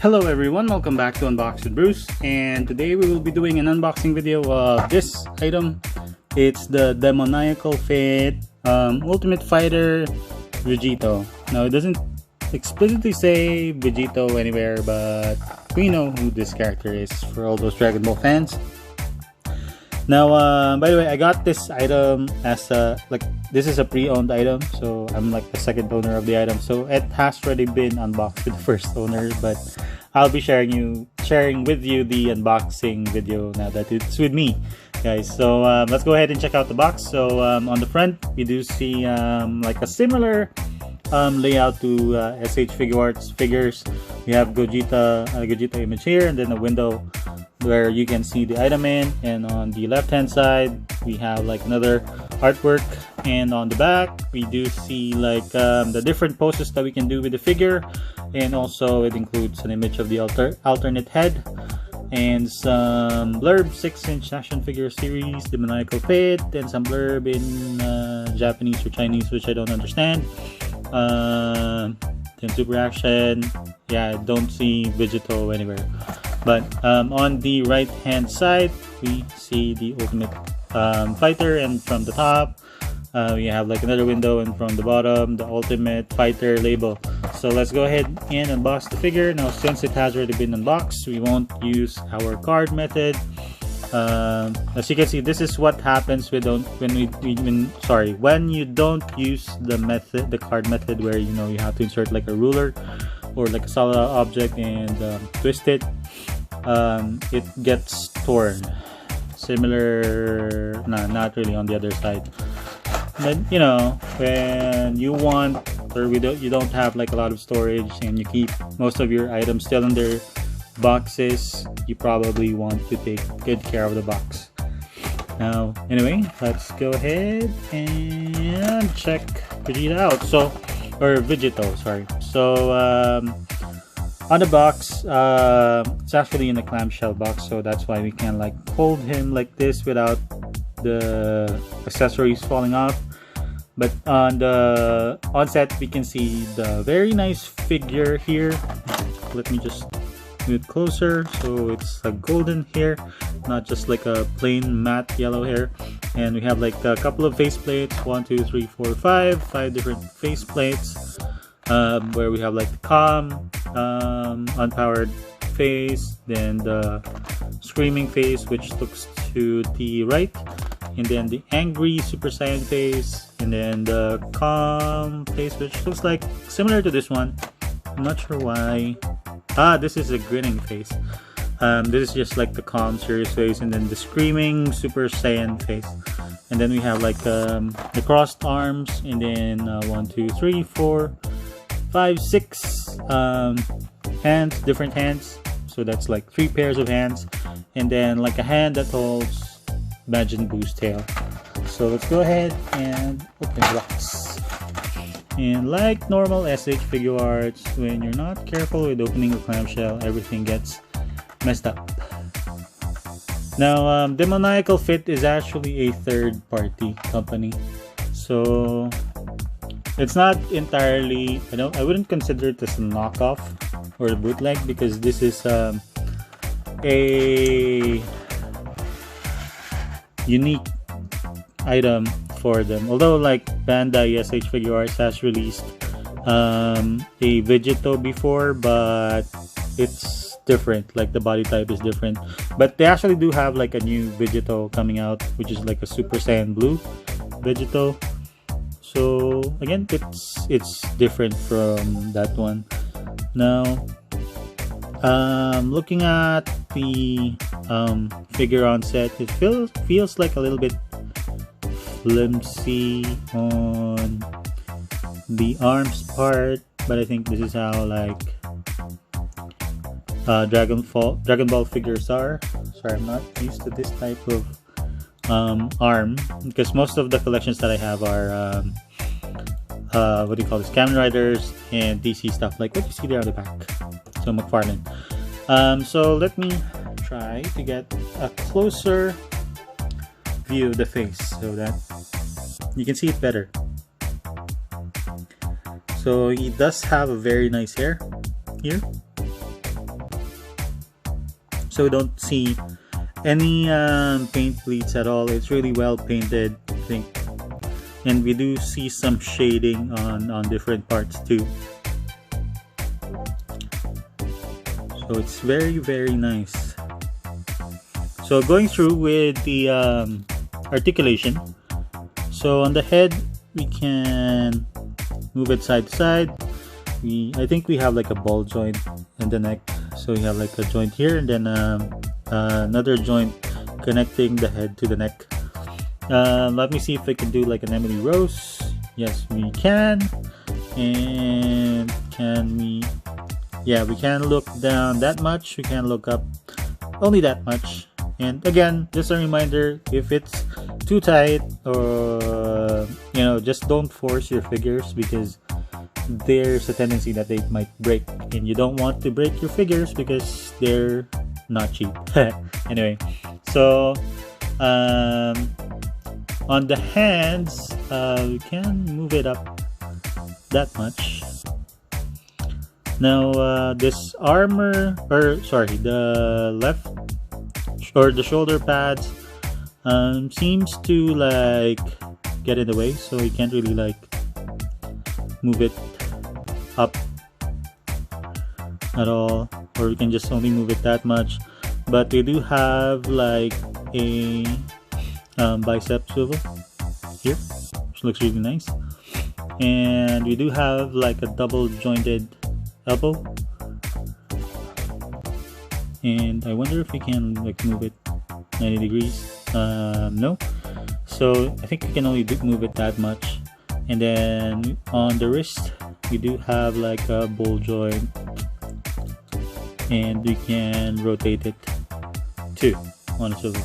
Hello everyone, welcome back to Unbox with Bruce, and today we will be doing an unboxing video of this item. It's the Demoniacal Fit Ultimate Fighter Vegito. Now it doesn't explicitly say Vegito anywhere, but we know who this character is for all those Dragon Ball fans. Now, by the way, I got this item as this is a pre-owned item, so I'm like the second owner of the item. So it has already been unboxed with the first owner, but I'll be sharing with you the unboxing video now that it's with me, guys. So let's go ahead and check out the box. So on the front, we do see like a similar layout to SH Figuarts figures. We have Gogeta image here, and then a window where you can see the item in, and on the left hand side we have like another artwork, and on the back we do see like the different poses that we can do with the figure, and also it includes an image of the alternate head and some blurb, 6-inch action figure series, Demoniacal Fit, and some blurb in Japanese or Chinese, which I don't understand. Then super action. Yeah, I don't see Vegetto anywhere. But on the right hand side we see the Ultimate Fighter, and from the top we have like another window, and from the bottom the Ultimate Fighter label. So let's go ahead and unbox the figure. Now since it has already been unboxed, we won't use our card method. As you can see, this is what happens when you don't use the card method, where you have to insert like a ruler or like a solid object and twist it. It gets torn. Similar, not really on the other side. But when you want, or you don't have like a lot of storage, and you keep most of your items still in their boxes, you probably want to take good care of the box. Now, anyway, let's go ahead and check Vegeta out. Vegetto, sorry. So on the box, it's actually in a clamshell box, so that's why we can like hold him like this without the accessories falling off. But on the onset, we can see the very nice figure here. Let me just move closer. So it's like golden hair, not just like a plain matte yellow hair. And we have like a couple of face plates, 1, 2, 3, 4, 5 different face plates, where we have like the calm, unpowered face, then the screaming face, which looks to the right, and then the angry Super Saiyan face, and then the calm face, which looks like similar to this one. I'm not sure why. This is a grinning face. This is just like the calm serious face, and then the screaming Super Saiyan face. And then we have like the crossed arms, and then 1, 2, 3, 4, 5, 6 hands, different hands. So that's like 3 pairs of hands, and then like a hand that holds Majin Buu's tail. So let's go ahead and open the box. And like normal SH Figuarts, when you're not careful with opening the clamshell, everything gets messed up. Now, Demoniacal Fit is actually a third-party company, so it's not entirely, I wouldn't consider it as a knockoff or a bootleg, because this is a unique item for them. Although like Bandai SH Figuarts has released a Vegetto before, but it's different, like the body type is different. But they actually do have like a new Vegetto coming out, which is like a Super Saiyan Blue Vegetto. So again, it's different from that one. Now, looking at the figure on set, it feels like a little bit flimsy on the arms part, but I think this is how like Dragon Ball figures are. Sorry, I'm not used to this type of arm, because most of the collections that I have are what do you call this, Kamen Riders and DC stuff, like what you see there on the back. So McFarlane. So let me try to get a closer view of the face so that you can see it better. So he does have a very nice hair here, so we don't see any paint bleeds at all. It's really well painted, I think, and we do see some shading on different parts too. So it's very nice. So going through with the articulation. So on the head, we can move it side to side. I think we have like a ball joint in the neck. So we have like a joint here, and then another joint connecting the head to the neck. Let me see if I can do like an Emily Rose. Yes, we can. And can we? Yeah, we can look down that much. We can look up only that much. And again, just a reminder, if it's too tight, or you know, just don't force your figures, because there's a tendency that they might break, and you don't want to break your figures because they're not cheap. Anyway, so on the hands, we can move it up that much. Now this armor, or sorry, the left or the shoulder pads seems to like get in the way, so you can't really like move it up at all, or you can just only move it that much. But we do have like a bicep swivel here, which looks really nice, and we do have like a double jointed elbow, and I wonder if we can like move it 90 degrees. No, so I think we can only move it that much. And then on the wrist, we do have like a ball joint, and we can rotate it too on a swivel.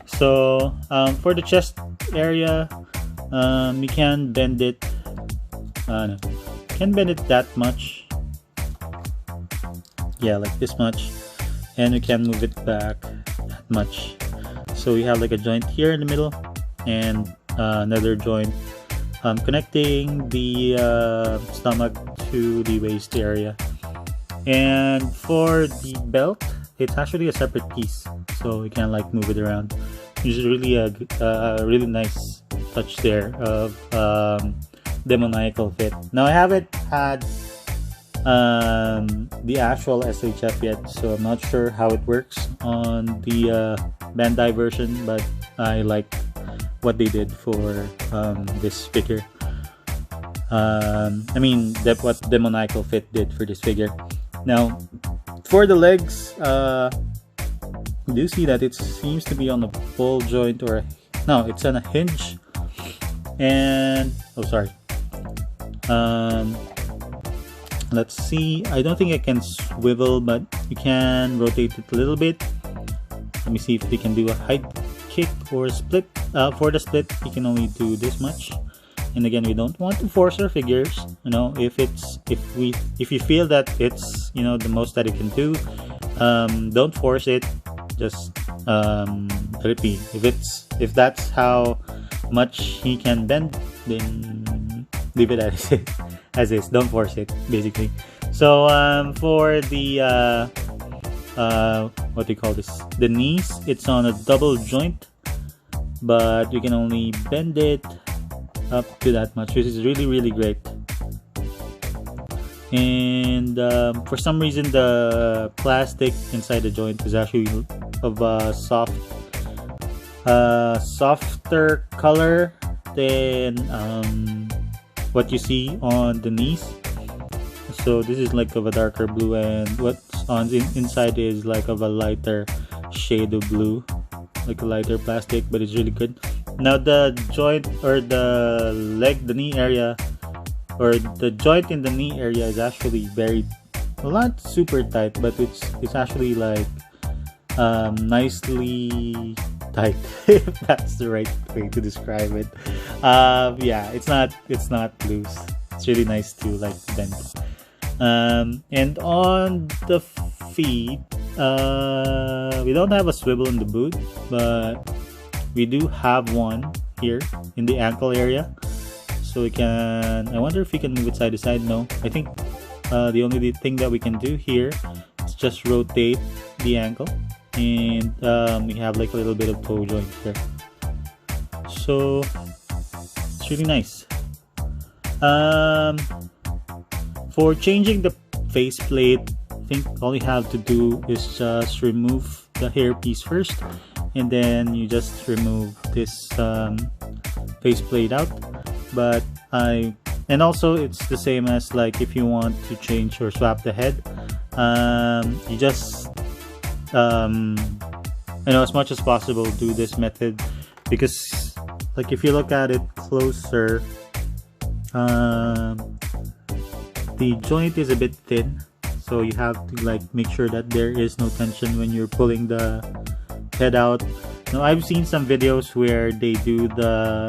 So for the chest area, we can bend it. No, can bend it that much. Yeah, like this much, and we can move it back that much. So we have like a joint here in the middle, and another joint connecting the stomach to the waist area. And for the belt, it's actually a separate piece, so we can like move it around. Which is really a really nice touch there of Demoniacal Fit. Now I haven't had the actual SHF yet, so I'm not sure how it works on the Bandai version, but I like what they did for this figure. I mean, what Demoniacal Fit did for this figure. Now for the legs, you do see that it seems to be on a ball joint, or no, it's on a hinge. And oh, sorry, let's see, I don't think I can swivel, but you can rotate it a little bit. Let me see if we can do a height kick or split. For the split, you can only do this much. And again, we don't want to force our figures. You know, if you feel that it's, you know, the most that it can do, don't force it. Just let it be. If that's how much he can bend, then leave it as is. Don't force it, basically. So for the what do you call this? The knees, it's on a double joint, but you can only bend it up to that much, which is really great. And for some reason, the plastic inside the joint is actually of a softer color than what you see on the knees. So this is like of a darker blue, and what's on inside is like of a lighter shade of blue, like a lighter plastic, but it's really good. Now the joint, or the leg, the knee area, or the joint in the knee area is actually very, well, not super tight, but it's actually like nicely tight, if that's the right way to describe it. Yeah, it's not loose. It's really nice to like bend. And on the feet, we don't have a swivel in the boot, but we do have one here in the ankle area. So we can, I wonder if we can move it side to side. No, I think the only thing that we can do here is just rotate the ankle and we have like a little bit of toe joint there. So it's really nice. For changing the faceplate, I think all you have to do is just remove the hairpiece first, and then you just remove this faceplate out. And also it's the same as like if you want to change or swap the head, you just as much as possible do this method, because like if you look at it closer, the joint is a bit thin, so you have to like make sure that there is no tension when you're pulling the head out. Now I've seen some videos where they do the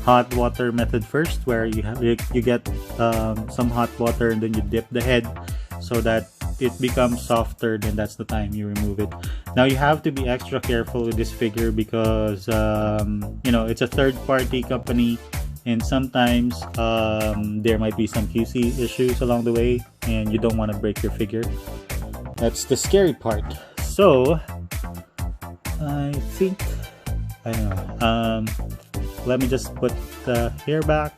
hot water method first, where you get some hot water and then you dip the head so that it becomes softer. Then that's the time you remove it. Now you have to be extra careful with this figure because it's a third-party company, and sometimes there might be some QC issues along the way, and you don't want to break your figure. That's the scary part. So I don't know. Let me just put the hair back.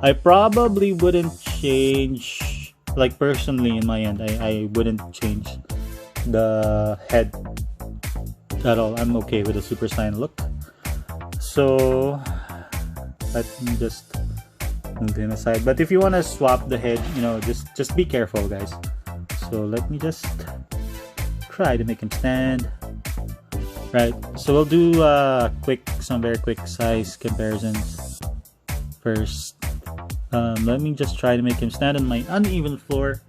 I probably wouldn't change, like personally in my end, I wouldn't change the head at all. I'm okay with the Super Saiyan look. So let me just move him aside. But if you want to swap the head, just be careful, guys. So let me just try to make him stand. Right, so we'll do some very quick size comparisons first. Let me just try to make him stand on my uneven floor.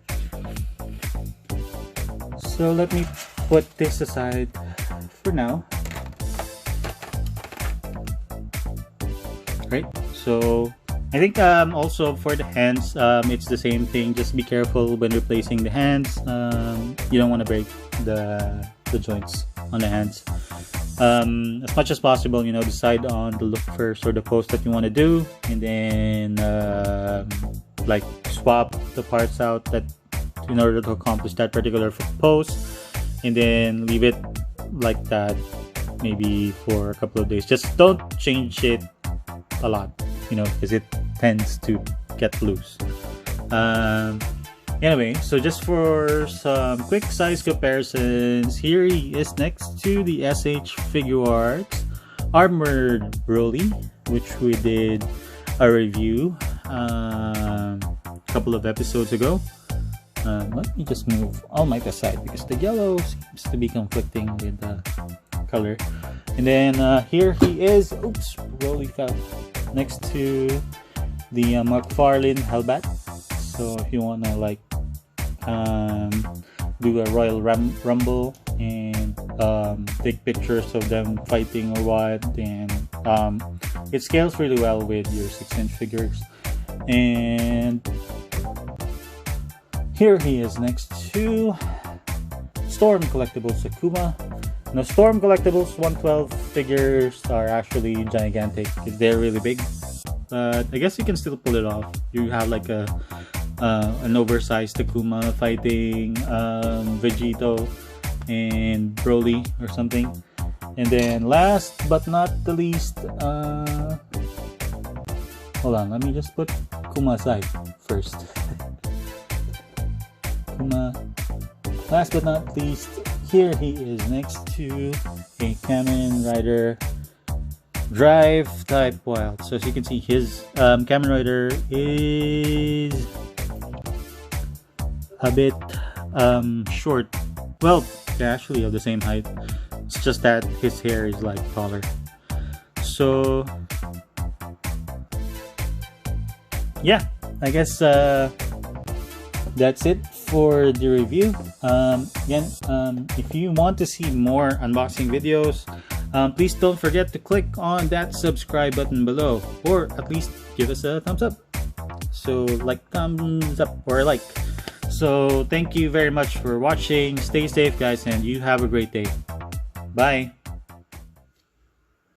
So let me put this aside for now. Right, so I think also for the hands, it's the same thing. Just be careful when replacing the hands. You don't want to break the joints on the hands. As much as possible, decide on the look first or the pose that you want to do, and then like swap the parts out that in order to accomplish that particular pose, and then leave it like that maybe for a couple of days. Just don't change it a lot, because it tends to get loose. Anyway, so just for some quick size comparisons, here he is next to the SH Figuarts Armored Broly, which we did a review a couple of episodes ago. Let me just move All Might aside because the yellow seems to be conflicting with the color. And then here he is, oops, Broly fell, next to the McFarlane Hellbat. So if you want to like do a Royal Rumble and take pictures of them fighting or what, and it scales really well with your 6-inch figures. And here he is next to Storm Collectibles Akuma. Now Storm Collectibles 112 figures are actually gigantic. They're really big, but I guess you can still pull it off. You have like an oversized Akuma fighting Vegito and Broly or something. And then last but not the least, hold on, let me just put Akuma aside first. Akuma. Last but not least, here he is next to a Kamen Rider Drive type Wild. So as you can see, his Kamen Rider is a bit short. Well, they're actually of the same height. It's just that his hair is like taller. So yeah, I guess that's it for the review. Again, if you want to see more unboxing videos, please don't forget to click on that subscribe button below, or at least give us a thumbs up. So like thumbs up or like. So thank you very much for watching. Stay safe, guys, and you have a great day. Bye.